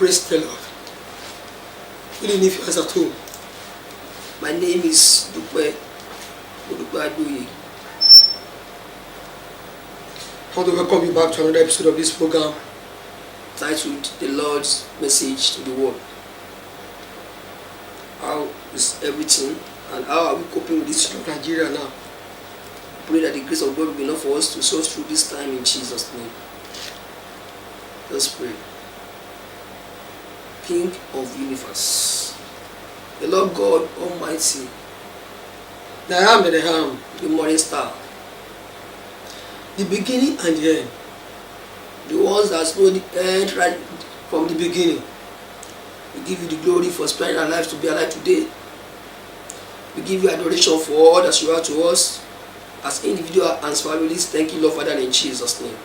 Praise the Lord. Good evening, if you are at home. My name is Dupe Odubadoye. I want to welcome you back to another episode of this program titled The Lord's Message to the World. How is everything and how are we coping with this issue of Nigeria now? Pray that the grace of God will be enough for us to sort through this time in Jesus' name. Let's pray. King of the universe, the Lord God Almighty, the I am that I am, the morning star, the beginning and the end, the ones that know the end right from the beginning. We give you the glory for sparing our lives to be alive today. We give you adoration for all that you are to us as individuals and families. Thank you, Lord Father, in Jesus' name.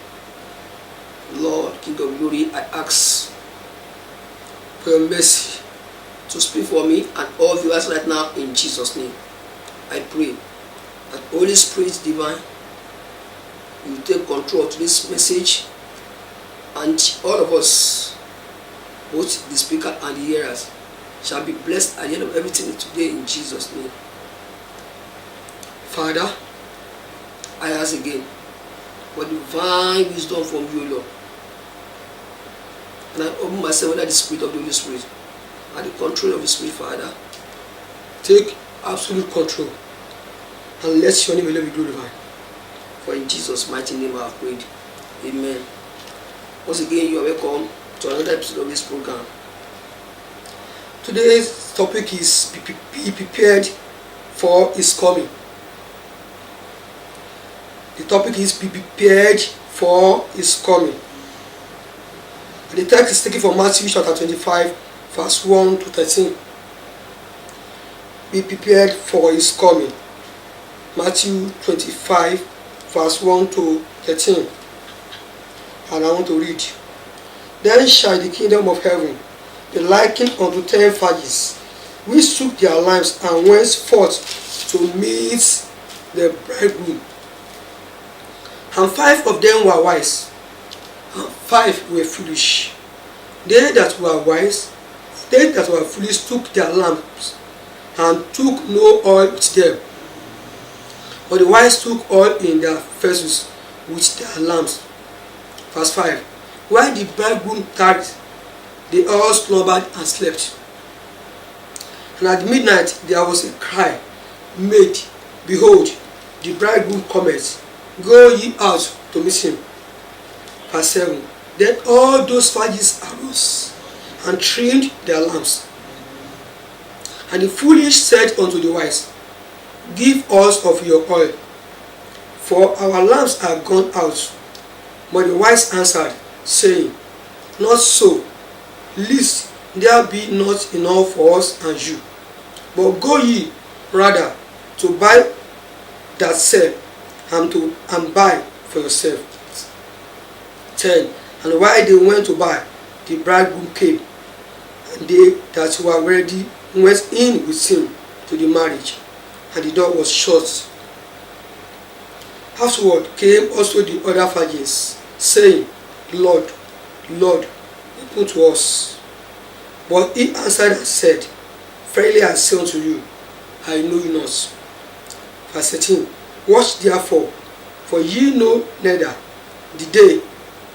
Lord, King of glory, I ask for your mercy to speak for me and all viewers right now in Jesus' name. I pray that Holy Spirit divine, you will take control of this message, and all of us, both the speaker and the hearers, shall be blessed at the end of everything today in Jesus' name. Father, I ask again for divine wisdom from you, Lord. And I open myself under the Spirit of the Holy Spirit and the control of the Spirit, Father. Take absolute control and let your name alone be glorified. For in Jesus' mighty name I have prayed. Amen. Once again, you are welcome to another episode of this program. Today's topic is be prepared for His coming. The topic is be prepared for His coming. The text is taken from Matthew chapter 25, verse 1 to 13. Be prepared for His coming. Matthew 25, verse 1 to 13. And I want to read. Then shall the kingdom of heaven be likened unto 10 virgins, which took their lamps and went forth to meet the bridegroom. And 5 of them were wise, and 5 were foolish. They that were wise, they that were foolish took their lamps, and took no oil with them. But the wise took oil in their vessels with their lamps. Verse 5. While the bridegroom tarried, they all slumbered and slept. And at midnight there was a cry made, Behold, the bridegroom cometh, go ye out to meet him. Verse 7. Then all those virgins arose and trimmed their lamps. And the foolish said unto the wise, Give us of your oil, for our lamps are gone out. But the wise answered, saying, Not so, lest there be not enough for us and you. But go ye rather to buy that sell, and buy for yourself. 10. And while they went to buy, the bridegroom came, and they that were ready went in with him to the marriage, and the door was shut. Afterward came also the other virgins, saying, Lord, Lord, open to us. But he answered and said, Verily I say unto you, I know you not. Verse 13. Watch therefore, for ye know neither the day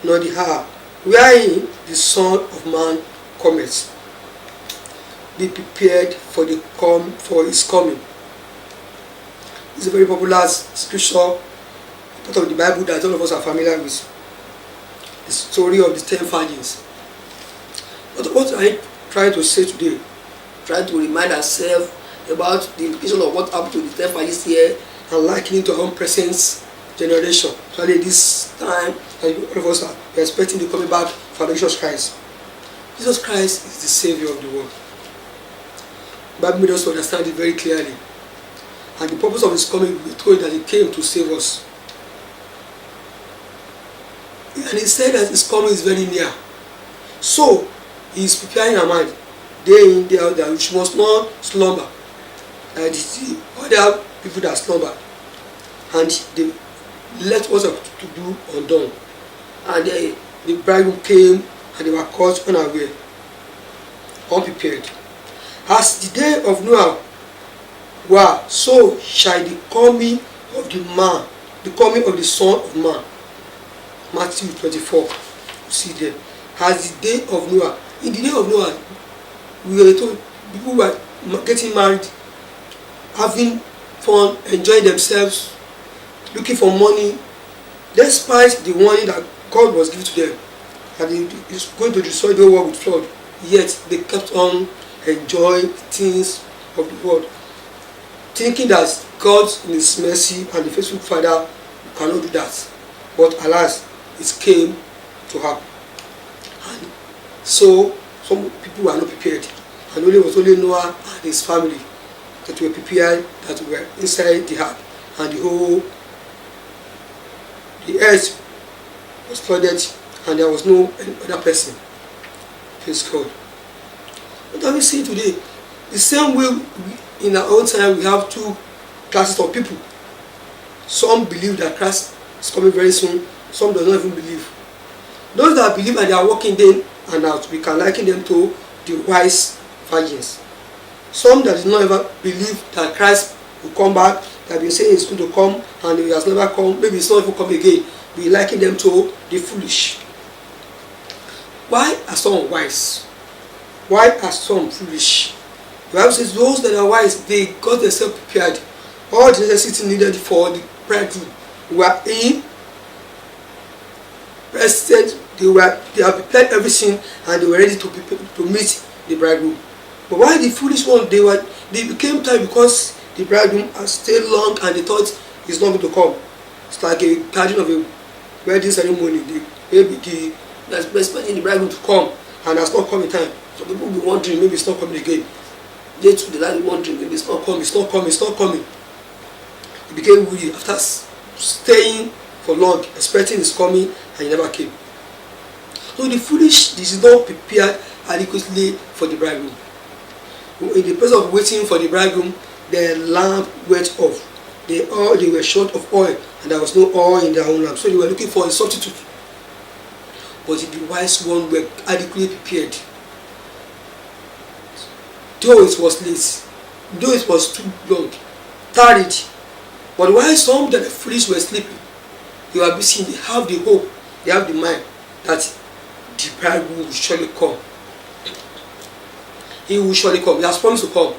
nor the hour wherein the Son of Man cometh. Be prepared for his coming. It's a very popular scripture, part of the Bible that all of us are familiar with. The story of the 10 virgins. But what I try to say today, try to remind ourselves about the implication of what happened to the 10 virgins here, and liken it to our own present generation. Especially this time, all of us are expecting the coming back for Jesus Christ. Jesus Christ is the Savior of the world. The Bible made us to understand it very clearly. And the purpose of his coming, we told that he came to save us. And he said that his coming is very near. So, he is preparing our mind, day in, day out, that which must not slumber. And the other people that slumber, and they let what to do undone. And the bridegroom came, and they were caught unaware, unprepared. As the day of Noah were, so shall the coming of the coming of the Son of Man. Matthew 24. You see there. As the day of Noah. In the day of Noah, we were told people were getting married, having fun, enjoying themselves, looking for money, despite the warning that God was giving to them, that He is going to destroy the world with flood. Yet they kept on enjoying things of the world, thinking that God in His mercy and the faithful Father cannot do that. But alas, it came to happen. And so some people were not prepared, and only was only Noah and his family that were prepared, that were inside the ark, and the earth was flooded, and there was no other person. Praise God. What are we seeing today? The same way in our own time we have two classes of people. Some believe that Christ is coming very soon. Some do not even believe. Those that believe and they are walking in and out, we can liken them to the wise virgins. Some that do not ever believe that Christ will come back, that have been saying he's going to come and he has never come, maybe it's not even come again, we liken them to the foolish. Why are some wise? Why are some foolish? The Bible says those that are wise, they got themselves prepared. All the necessity needed for the bridegroom were in present. They have prepared everything, and they were ready to meet the bridegroom. But why the foolish one? They became tired because the bridegroom has stayed long, and they thought he's not going to come. It's like a gathering of a wedding ceremony. They expecting the bridegroom to come, and has not come in time. So people will be wondering, maybe it's not coming again. They too, they like wondering, maybe it's not coming, it's not coming, it's not coming. He became weary after staying for long, expecting his coming, and he never came. So the foolish did not prepare adequately for the bridegroom. In the process of waiting for the bridegroom, their lamp went off. They were short of oil, and there was no oil in their own lamp. So they were looking for a substitute. But the wise one were adequately prepared. Though it was late, though it was too long, tarried. But while some that the foolish were sleeping, they were busy. They have the hope, they have the mind that the bridegroom will surely come. He will surely come. He has promised to come.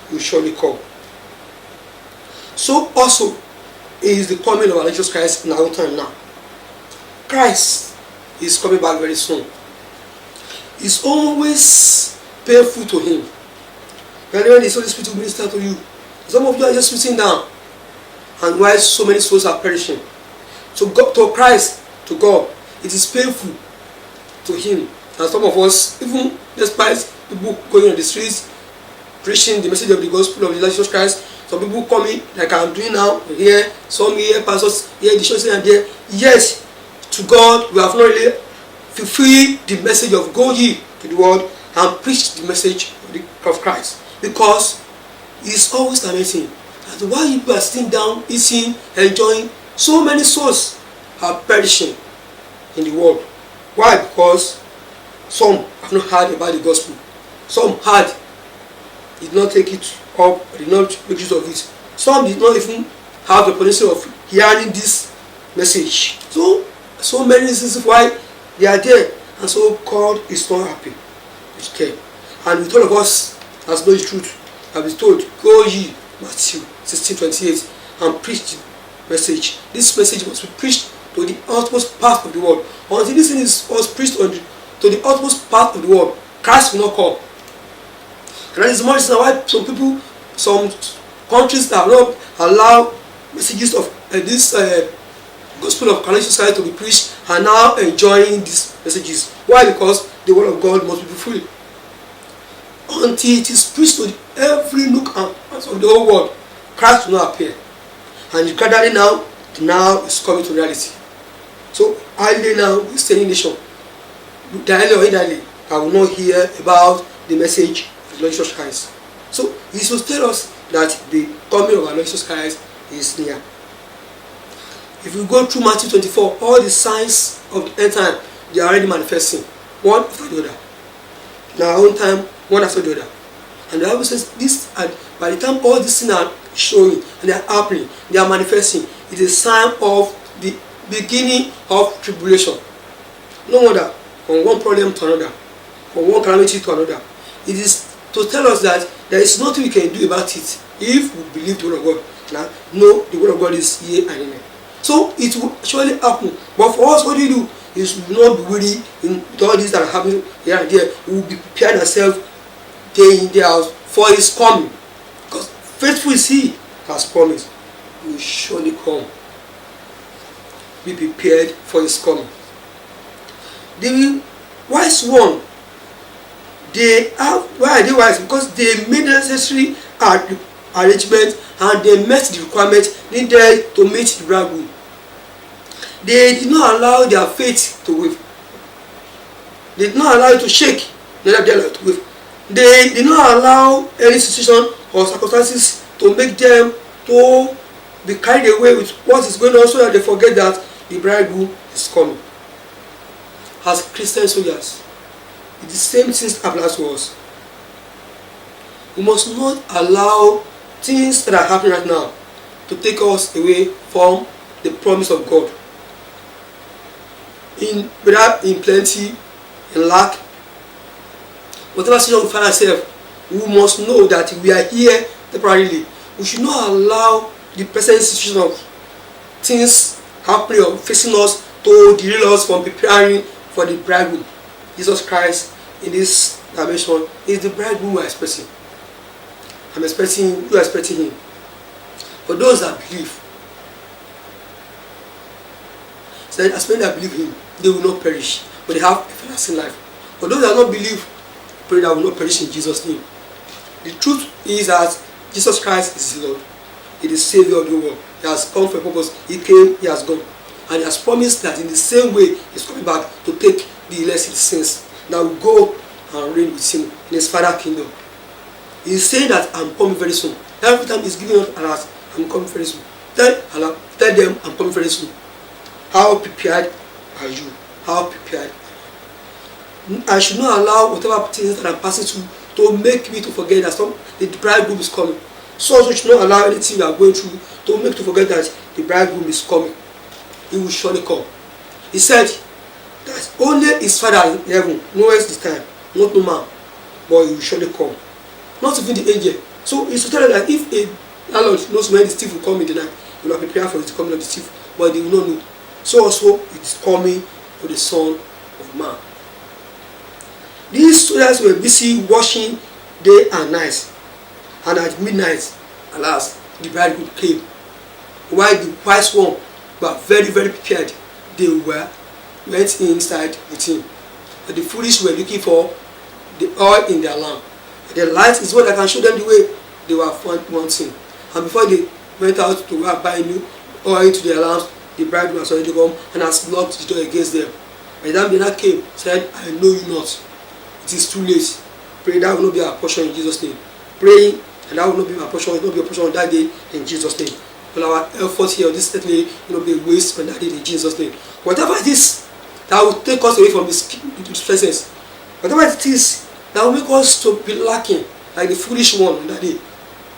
He will surely come. So also is the coming of our Jesus Christ in our own time now. Christ is coming back very soon. It's always painful to him And when the Holy Spirit will minister to you, some of you are just sitting down, and why so many souls are perishing. So God, to Christ, to God, it is painful to Him. And some of us, even despite people going on the streets preaching the message of the gospel of Jesus Christ, some people coming like I'm doing now here, some here pastors here, the church and there. Yes, to God we have not really fulfilled the message of go ye to the world and preach the message of Christ, because it's always amazing. And while you are sitting down, eating, enjoying, so many souls are perishing in the world. Why? Because some have not heard about the gospel. Some heard, did not take it up, did not make use of it. Some did not even have the potential of hearing this message. So many reasons why they are there, and so God is not happy with them. And with all of us as know the truth, have been told, go ye, Matthew 16:28, and preach the message. This message must be preached to the utmost part of the world. Until this thing was preached to the utmost part of the world, Christ will not come. And that is one reason why some countries that have not allowed messages of this gospel of Canadian society to be preached are now enjoying these messages. Why? Because the word of God must be free. Until it is preached to every nook and part of the whole world, Christ will not appear. And gradually now is coming to reality. So early now, we stay in nation. Directly or indirectly, I will not hear about the message of the Lord Jesus Christ. So He should tell us that the coming of our Lord Jesus Christ is near. If you go through Matthew 24, all the signs of the end time, they are already manifesting, one after the other. In our own time, one after the other. And the Bible says this, by the time all these things are showing and they are happening, they are manifesting, it is a sign of the beginning of tribulation. No wonder, from one problem to another, from one calamity to another. It is to tell us that there is nothing we can do about it if we believe the word of God. Now, no, the word of God is yea and amen. So it will surely happen. But for us, what do we do? Is we will not be weary in all this that are happening here and there. We will be preparing ourselves day in, day out for His coming. Because faithful is He has promised. He will surely come. Be prepared for His coming. The wise one, why are they wise? Because they made the necessary arrangement and they met the requirement needed to meet the bridegroom. They did not allow their faith to wave. They did not allow it to shake. They did not allow any situation or circumstances to make them to be carried away with what is going on, so that they forget that the bridegroom is coming. As Christian soldiers, the same things apply to us. We must not allow things that are happening right now to take us away from the promise of God. Whether in plenty, in lack, whatever situation we find ourselves, we must know that we are here temporarily. We should not allow the present situation of things happening or facing us to derail us from preparing for the bridegroom. Jesus Christ in this dimension is the bridegroom we are expecting. You are expecting Him. For those that believe, said, as many that believe Him, they will not perish, but they have everlasting life. For those that don't believe, pray that will not perish in Jesus' name. The truth is that Jesus Christ is the Lord. He is the Savior of the world. He has come for a purpose. He came, He has gone. And He has promised that in the same way He's coming back to take the elect sins. Now we go and reign with Him in His Father's kingdom. He's saying that I'm coming very soon. Every time He's giving us alert, I'm coming very soon. Tell them I'm coming very soon. How prepared are you? How prepared? I should not allow whatever things that I'm passing through to make me to forget that the bridegroom is coming. So also should not allow anything you are going through to make to forget that the bridegroom is coming. He will surely come. He said that only His Father in heaven knows the time, not no man, but He will surely come. Not even the angel. So it's to tell us that if a landlord knows when the thief will come in the night, he will prepare for the coming of the thief, but they will not know. So also it is coming to the Son of Man. These soldiers were busy washing day and night. And at midnight, alas, the bridegroom came. While the wise one were very, very prepared, they went inside with him. But the foolish were looking for the oil in their lamp. The light is what that can show them the way they were wanting. And before they went out to buy new oil to their lamps, the bridegroom was already come and has locked the door against them. By the time they came, said, I know you not. It is too late. Pray that will not be our portion in Jesus' name. Praying, and that will not be our portion, it will not be our portion on that day in Jesus' name. All our efforts here on this earth will not be a waste on that day in Jesus' name. Whatever it is that will take us away from His presence, whatever it is that will make us to be lacking, like the foolish one on that day,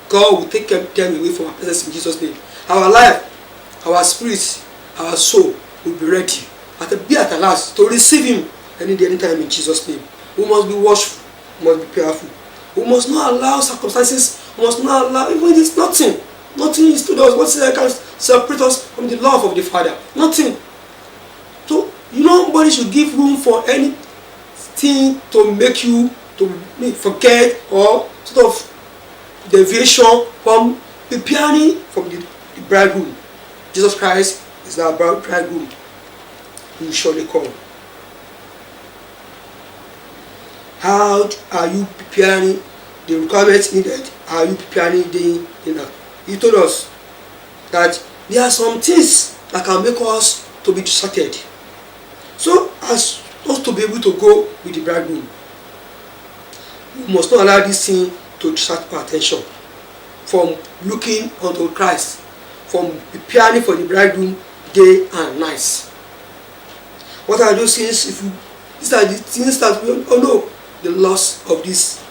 God will take them away from our presence in Jesus' name. Our life, our spirit, our soul will be ready at the last to receive Him any day, anytime in Jesus' name. We must be watchful, we must be prayerful. We must not allow circumstances, we must not allow, even if it's nothing is to us, what that can separate us from the love of the Father. Nothing. So, nobody should give room for anything to make you to forget or sort of deviation from preparing from the bridegroom. Jesus Christ is our bridegroom. He will surely come. How are you preparing the requirements needed? Are you preparing day in that? He told us that there are some things that can make us to be distracted. So as us to be able to go with the bridegroom, we must not allow this thing to distract our attention from looking unto Christ, from preparing for the bridegroom day and night. What are those things? These are the things that we all know. The loss of this,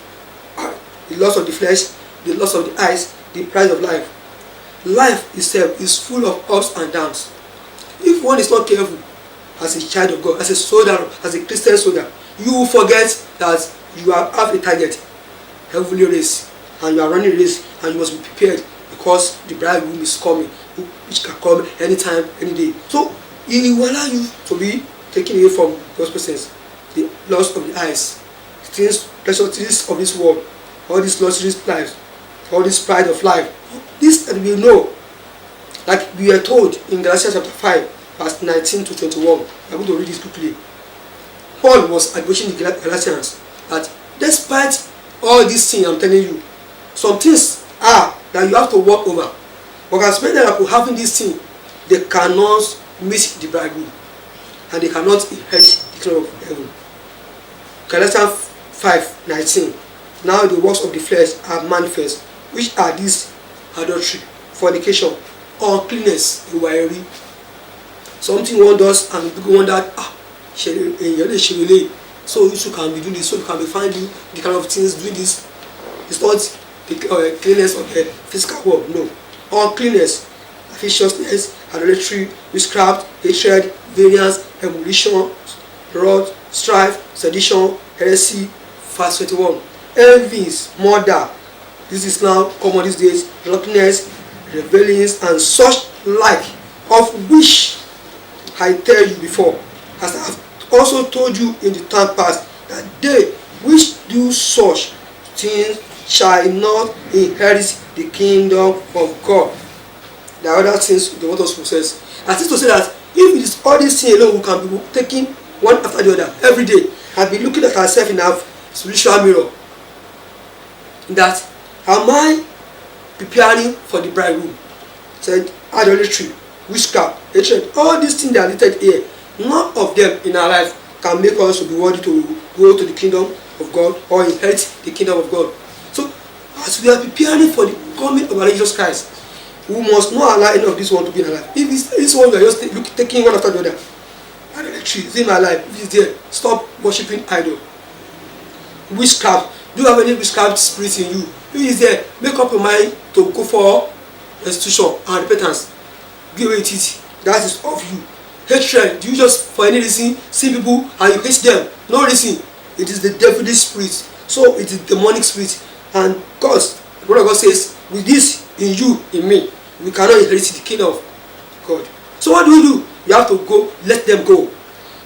the loss of the flesh, the loss of the eyes, the pride of life. Life itself is full of ups and downs. If one is not careful, as a child of God, as a soldier, as a Christian soldier, you will forget that you have a target, heavenly race, and you are running a race, and you must be prepared because the bridegroom is coming, which can come anytime, any day. So it will allow you to be taken away from God's presence. The loss of the eyes, things, pleasures of this world, all these luxurious lives, all this pride of life. This that we know, like we are told in Galatians chapter 5, verse 19 to 21. I'm going to read this quickly. Paul was admonishing the Galatians that despite all these things I'm telling you, some things are that you have to work over. But as many people having this thing, they cannot miss the bridegroom, and they cannot inherit the kingdom of heaven. Galatians 5:19. Now the works of the flesh are manifest, which are these: adultery, fornication, uncleanness, iwari. Something one does and people wonder, so you too can be doing this, so you can be finding the kind of things doing this. It's not the cleanness of the physical world, no. Uncleanness, lasciviousness, adultery, witchcraft, hatred, variance, emulation, wrath, strife, sedition, heresy. Verse 21. Envies, murder. This is now common these days. Drunkenness, rebellions, and such like, of which I tell you before, as I have also told you in the time past, that they which do such things shall not inherit the kingdom of God. There are other things they want us to possess. I think to say that if it is all these things alone, we can be taking one after the other every day and be looking at ourselves in our spiritual mirror. That am I preparing for the bridegroom? Said idolatry, witchcraft, hatred, all these things that are listed here, none of them in our life can make us to be worthy to go to the kingdom of God or inherit the kingdom of God. So as we are preparing for the coming of our Jesus Christ, we must not allow any of this one to be in our life. If this one we are just taking one after the other, idolatry is in my life. If it's there, stop worshiping idol. Witchcraft, do you have any witchcraft spirit in you? If it's there, make up your mind to go for restitution and repentance. Give it. That is of you. Hatred, do you just for any reason see people and you hate them? No reason. It is the devilish spirit. So it is demonic spirit. And God, the word of God says, with this in you, in me, we cannot inherit the kingdom of God. So what do? You have to go, let them go.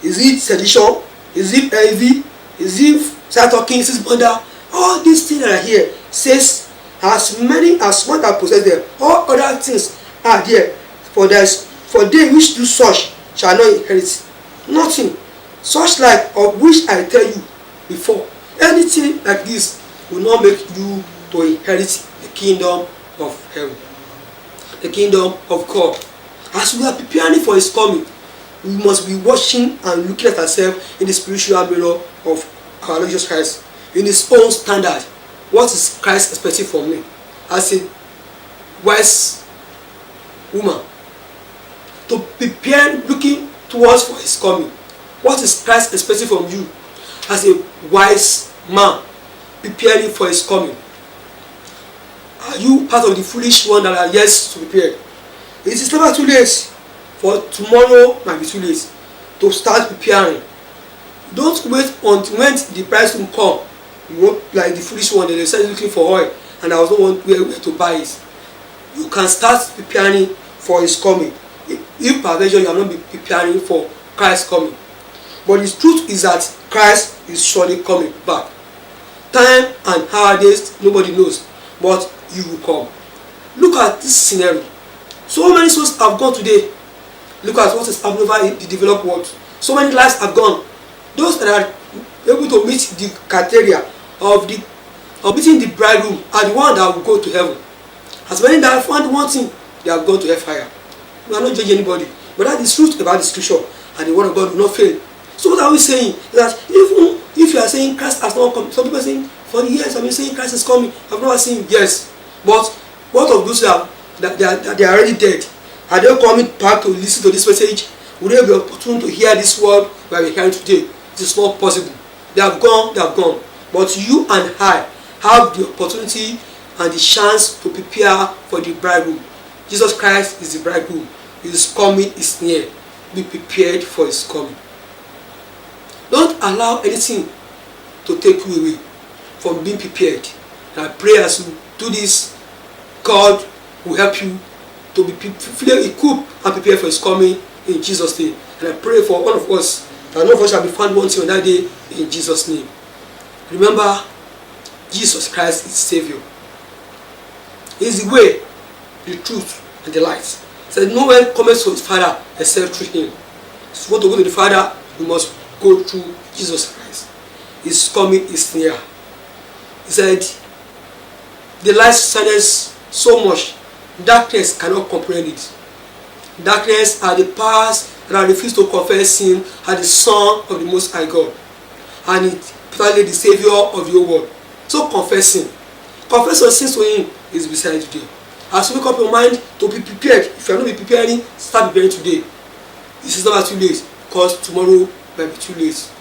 Is it sedition? Is it envy? Is it start talking? Is it murder? All these things that are here says as many as one that possess them, all other things are there for they which do such shall not inherit nothing, such like of which I tell you before. Anything like this will not make you to inherit the kingdom of heaven, the kingdom of God. As we are preparing for his coming, we must be watching and looking at ourselves in the spiritual mirror of our Lord Jesus Christ, in his own standard. What is Christ expecting from me as a wise woman? To prepare, looking towards for his coming. What is Christ expecting from you as a wise man preparing for his coming? Are you part of the foolish one that are yet to prepare? It is never too late, for tomorrow might be too late to start preparing. Don't wait until when the price will come. You won't like the foolish one that they started looking for oil and I was not want where to buy it. You can start preparing for his coming. If perversion, you are not preparing for Christ's coming. But the truth is that Christ is surely coming back. Time and hour, days, nobody knows, but he will come. Look at this scenario. So many souls have gone today. Look at what is happening over in the developed world. So many lives have gone. Those that are able to meet the criteria of meeting the bridegroom are the one that will go to heaven. As many that have found one thing, they have gone to hellfire. We are not judging anybody, but that is truth about the scripture, and the word of God will not fail. So what are we saying? That even if you are saying Christ has not come, some people are saying for the years I've been saying Christ is coming, I've never seen him. Yes, but what of those that they are already dead? Are they coming back to listen to this message? Will they be opportune to hear this word we are hearing today? It is not possible. They have gone, they have gone. But you and I have the opportunity and the chance to prepare for the bridegroom. Jesus Christ is the bridegroom. His coming is near. Be prepared for his coming. Don't allow anything to take you away from being prepared. And I pray as you do this, God will help you to be equipped and prepared for his coming in Jesus' name. And I pray for all of us that none of us shall be found wanting on that day in Jesus' name. Remember, Jesus Christ is Savior. He is the way, the truth, and the light. He said, no one comes to his Father except through him. If you want to go to the Father, you must go through Jesus Christ. His coming is near. He said, the light shines so much, darkness cannot comprehend it. Darkness are the powers that refuse to confess him as the Son of the Most High God, and particularly the Savior of the whole world. So confess him. Confess your sins to him is beside you today. As you make up your mind to be prepared, if you are not be preparing, start preparing today. This is not too late, because tomorrow might be too late.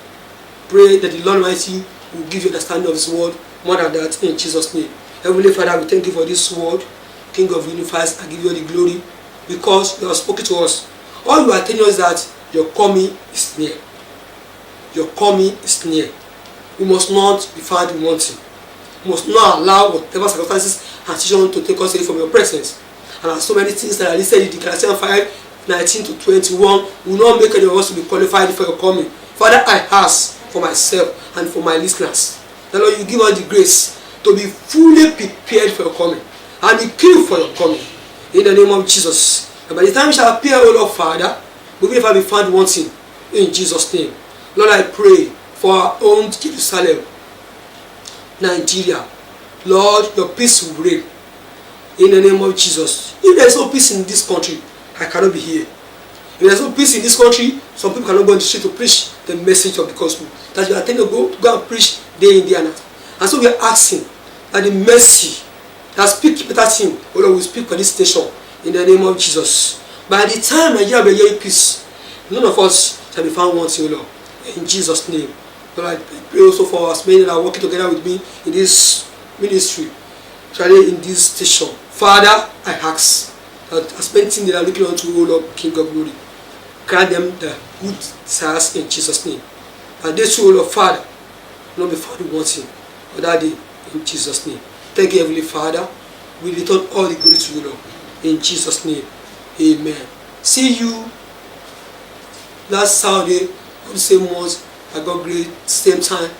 Pray that the Lord Almighty will give you understanding of his word more than that in Jesus' name. Heavenly Father, we thank you for this word. King of the universe, I give you all the glory because you have spoken to us. All you are telling us is that your coming is near. Your coming is near. We must not be found wanting. We must not allow whatever circumstances and situations to take us away from your presence. And there are so many things that are listed in Galatians 5:19 to 21 will not make any of us to be qualified for your coming. Father, I ask for myself and for my listeners that Lord, you give us the grace to be fully prepared for your coming and be killed for your coming. In the name of Jesus. And by the time we shall appear, O Lord Father, we will never be found wanting. In Jesus' name. Lord, I pray for our own Jerusalem, Nigeria. Lord, your peace will reign. In the name of Jesus. If there is no peace in this country, I cannot be here. If there is no peace in this country, some people cannot go on the street to preach the message of the gospel that you are telling to go and preach day in, day and night. And so we are asking that the mercy that speak better thing, O Lord, will speak for this nation in the name of Jesus. By the time Nigeria will hear peace, none of us shall be found wanting, O Lord. In Jesus' name. Lord, I pray also for us many that are working together with me in this ministry, especially in this station. Father, I ask that as many things that are looking unto, O Lord, King of glory, grant them the good desires in Jesus' name. And they too, O Lord, Father, not be found wanting on that day in Jesus' name. Thank you, Heavenly Father. We return all the glory to you, Lord. In Jesus' name. Amen. See you last Saturday of the same month. I got great, same time,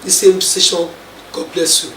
the same session. God bless you.